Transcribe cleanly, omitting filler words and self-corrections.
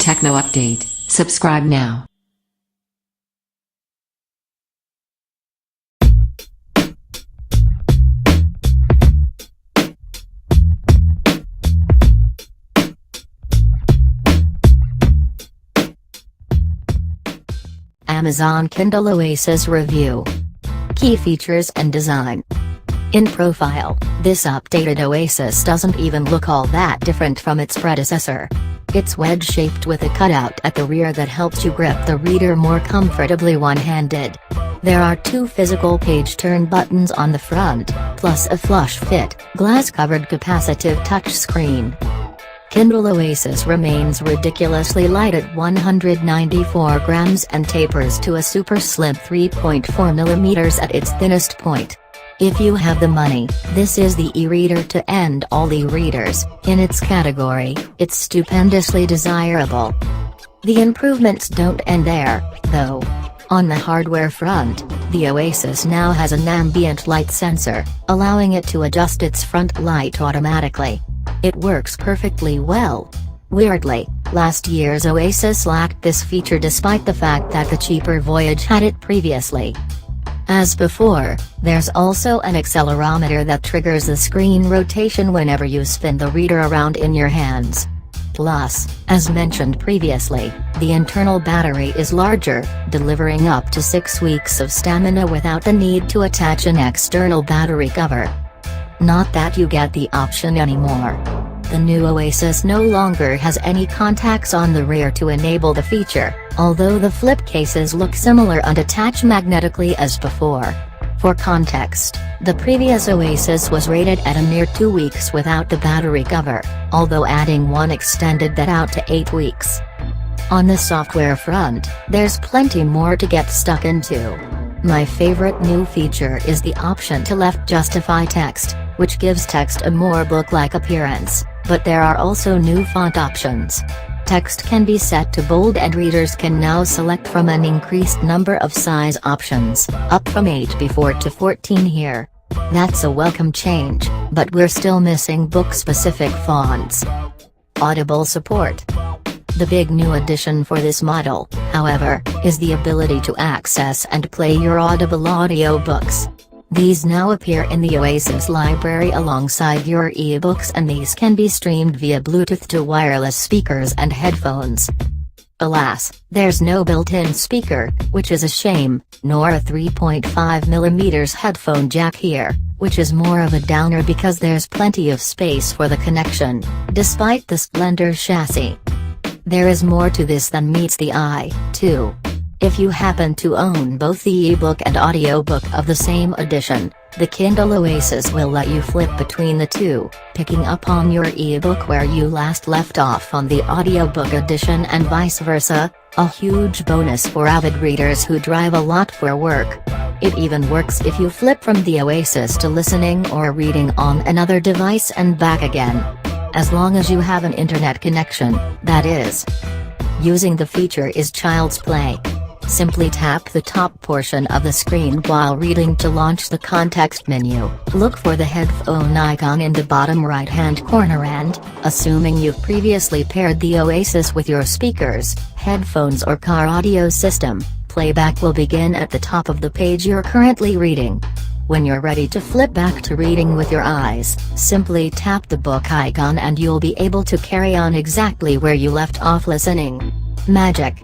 Techno update. Subscribe now. Amazon Kindle Oasis Review. Key features and design. In profile, this updated Oasis doesn't even look all that different from its predecessor. It's wedge-shaped with a cutout at the rear that helps you grip the reader more comfortably one-handed. There are two physical page turn buttons on the front, plus a flush-fit, glass-covered capacitive touchscreen. Kindle Oasis remains ridiculously light at 194 grams and tapers to a super slim 3.4 mm at its thinnest point. If you have the money, this is the e-reader to end all e-readers. In its category, it's stupendously desirable. The improvements don't end there, though. On the hardware front, the Oasis now has an ambient light sensor, allowing it to adjust its front light automatically. It works perfectly well. Weirdly, last year's Oasis lacked this feature despite the fact that the cheaper Voyage had it previously. As before, there's also an accelerometer that triggers the screen rotation whenever you spin the reader around in your hands. Plus, as mentioned previously, the internal battery is larger, delivering up to 6 weeks of stamina without the need to attach an external battery cover. Not that you get the option anymore. The new Oasis no longer has any contacts on the rear to enable the feature, although the flip cases look similar and attach magnetically as before. For context, the previous Oasis was rated at a mere 2 weeks without the battery cover, although adding one extended that out to 8 weeks. On the software front, there's plenty more to get stuck into. My favorite new feature is the option to left justify text, which gives text a more book-like appearance, but there are also new font options. Text can be set to bold and readers can now select from an increased number of size options, up from 8 before to 14 here. That's a welcome change, but we're still missing book-specific fonts. Audible Support. The big new addition for this model, however, is the ability to access and play your Audible audiobooks. These now appear in the Oasis library alongside your ebooks, and these can be streamed via Bluetooth to wireless speakers and headphones. Alas, there's no built-in speaker, which is a shame, nor a 3.5 mm headphone jack here, which is more of a downer because there's plenty of space for the connection, despite the slender chassis. There is more to this than meets the eye, too. If you happen to own both the ebook and audiobook of the same edition, the Kindle Oasis will let you flip between the two, picking up on your ebook where you last left off on the audiobook edition and vice versa, a huge bonus for avid readers who drive a lot for work. It even works if you flip from the Oasis to listening or reading on another device and back again. As long as you have an internet connection, that is. Using the feature is child's play. Simply tap the top portion of the screen while reading to launch the context menu. Look for the headphone icon in the bottom right-hand corner and, assuming you've previously paired the Oasis with your speakers, headphones or car audio system, playback will begin at the top of the page you're currently reading. When you're ready to flip back to reading with your eyes, simply tap the book icon and you'll be able to carry on exactly where you left off listening. Magic.